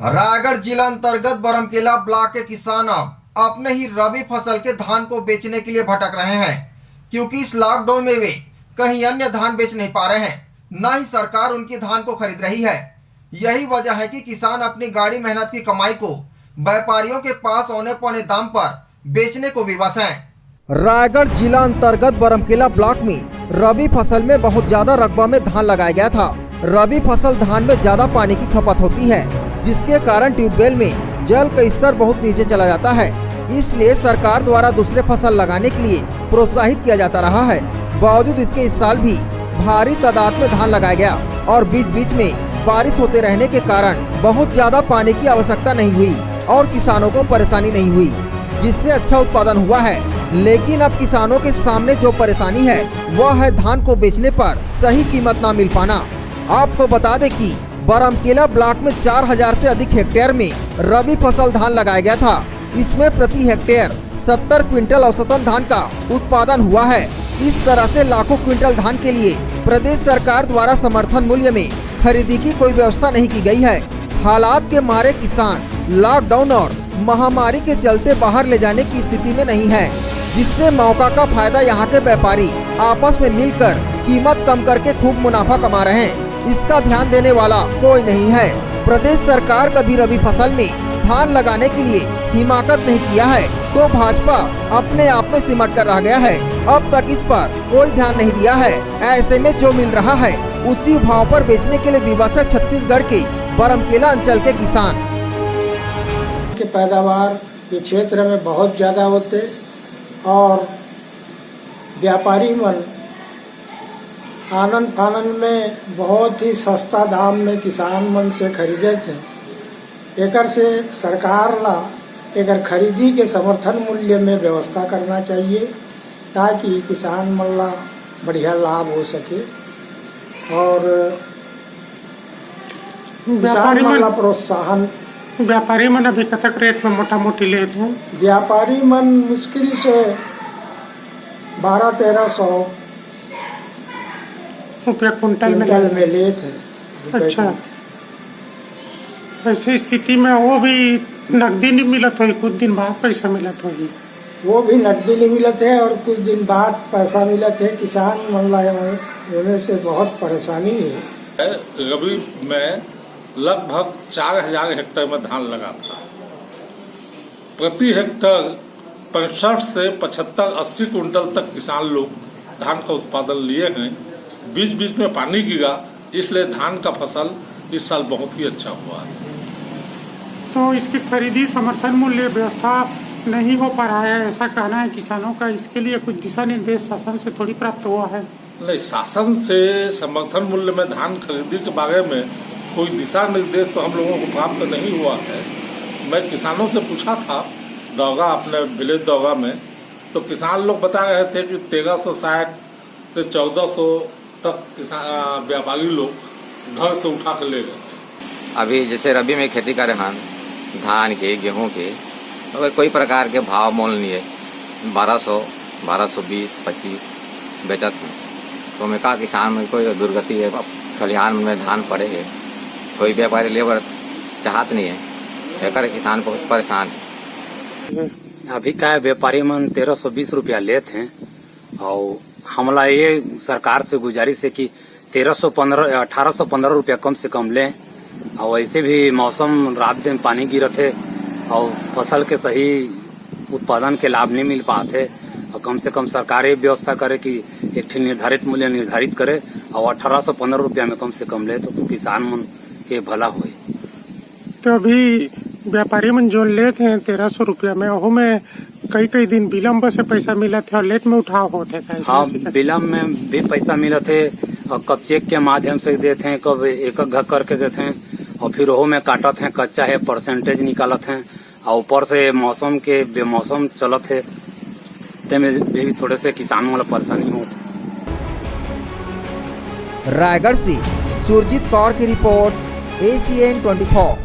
रायगढ़ जिला अंतर्गत बरमकेला ब्लॉक के किसान अब अपने ही रबी फसल के धान को बेचने के लिए भटक रहे हैं, क्योंकि इस लॉकडाउन में वे कहीं अन्य धान बेच नहीं पा रहे हैं, न ही सरकार उनकी धान को खरीद रही है। यही वजह है कि किसान अपनी गाड़ी मेहनत की कमाई को व्यापारियों के पास औने पौने दाम पर बेचने को विवश हैं। रायगढ़ जिला अंतर्गत बरमकेला ब्लॉक में रबी फसल में बहुत ज्यादा रकबा में धान लगाया गया था। रबी फसल धान में ज्यादा पानी की खपत होती है, जिसके कारण ट्यूबवेल में जल का स्तर बहुत नीचे चला जाता है। इसलिए सरकार द्वारा दूसरे फसल लगाने के लिए प्रोत्साहित किया जाता रहा है। बावजूद इसके इस साल भी भारी तादाद में धान लगाया गया और बीच बीच में बारिश होते रहने के कारण बहुत ज्यादा पानी की आवश्यकता नहीं हुई और किसानों को परेशानी नहीं हुई, जिससे अच्छा उत्पादन हुआ है। लेकिन अब किसानों के सामने जो परेशानी है वह है धान को बेचने पर सही कीमत न मिल पाना। आपको बता दें कि बरमकेला ब्लॉक में 4000 से अधिक हेक्टेयर में रबी फसल धान लगाया गया था। इसमें प्रति हेक्टेयर 70 क्विंटल औसतन धान का उत्पादन हुआ है। इस तरह से लाखों क्विंटल धान के लिए प्रदेश सरकार द्वारा समर्थन मूल्य में खरीदी की कोई व्यवस्था नहीं की गई है। हालात के मारे किसान लॉकडाउन और महामारी के चलते बाहर ले जाने की स्थिति में नहीं है, जिससे मौका का फायदा यहाँ के व्यापारी आपस में मिलकर कीमत कम करके खूब मुनाफा कमा रहे हैं। इसका ध्यान देने वाला कोई नहीं है। प्रदेश सरकार कभी रबी फसल में धान लगाने के लिए हिमाकत नहीं किया है, तो भाजपा अपने आप में सिमट कर रह गया है। अब तक इस पर कोई ध्यान नहीं दिया है। ऐसे में जो मिल रहा है उसी भाव पर बेचने के लिए विवश है छत्तीसगढ़ के बरमकेला अंचल के किसान। के पैदावार के क्षेत्र में बहुत ज्यादा होते और व्यापारी मन आनंद फानन में बहुत ही सस्ता दाम में किसान मन से खरीदे थे। एकर से सरकार ला एकर खरीदी के समर्थन मूल्य में व्यवस्था करना चाहिए, ताकि किसान मन ला बढ़िया लाभ हो सके और किसान मन ला प्रोत्साहन। व्यापारी मन अभी कतक रेट में मोटा मोटी लेते हैं? व्यापारी मन मुश्किल से 1200-1300 रुपया कुंटल में लेते हैं। अच्छा, ऐसी स्थिति में वो भी नकदी नहीं मिलत होगी, कुछ दिन बाद पैसा मिलत होगी? वो भी नकदी नहीं मिलत है और कुछ दिन बाद पैसा मिलत है। किसान मन ला से बहुत परेशानी है। रबी में लगभग 4000 हेक्टेयर में धान लगा था। प्रति हेक्टेयर 65 से 75-80 कुंटल तक किसान लोग धान का उत्पादन लिए हैं। बीच बीच में पानी गिरा, इसलिए धान का फसल इस साल बहुत ही अच्छा हुआ है। तो इसकी खरीदी समर्थन मूल्य व्यवस्था नहीं हो पा रहा है, ऐसा कहना है किसानों का। इसके लिए कुछ दिशा निर्देश शासन से थोड़ी प्राप्त हुआ है? नहीं, शासन से समर्थन मूल्य में धान खरीदी के बारे में कोई दिशा निर्देश तो हम लोगों को प्राप्त नहीं हुआ है। मैं किसानों से पूछा था दौगा, अपने विलेज दौगा में, तो किसान लोग बता रहे थे कि 1360 से 1400 तक किसान व्यापारी लोग घर से उठा कर ले गए। अभी जैसे रबी में खेती कर रहे हैं धान के, गेहूं के, अगर कोई प्रकार के भाव मोल नहीं है, 1200, 1220, 25 बेचत है, तो मैं कहा किसान में कोई दुर्गति है, खलिहान में धान पड़े है, कोई व्यापारी लेबर चाहत नहीं है, एक किसान बहुत परेशान है। अभी का व्यापारी मन 1320 रुपया लेते हैं और हमला ये सरकार से गुजारिश है कि 1815 रुपया कम से कम लें। और वैसे भी मौसम रात दिन पानी गिरत है और फसल के सही उत्पादन के लाभ नहीं मिल पाते, और कम से कम सरकार ये व्यवस्था करे कि एक निर्धारित मूल्य निर्धारित करे और 1815 रुपया में कम से कम ले, तो किसान मन के भला हो। तो अभी व्यापारी मन जो लेते हैं 1300 रुपया में, वो में कई दिन विलम्ब से पैसा मिलत है और लेट में उठाव होते हैं। हाँ, विलम्ब में भी पैसा मिलत है और कब चेक के माध्यम से देते हैं, कब एक घर करके देते हैं, और फिर वो में काटत हैं, कच्चा है परसेंटेज निकालत हैं, और ऊपर से मौसम के बेमौसम चलत है, तेमें भी थोड़े से किसानों वाला परेशानी होती है। रायगढ़ से सुरजीत कौर की रिपोर्ट, ACN 24।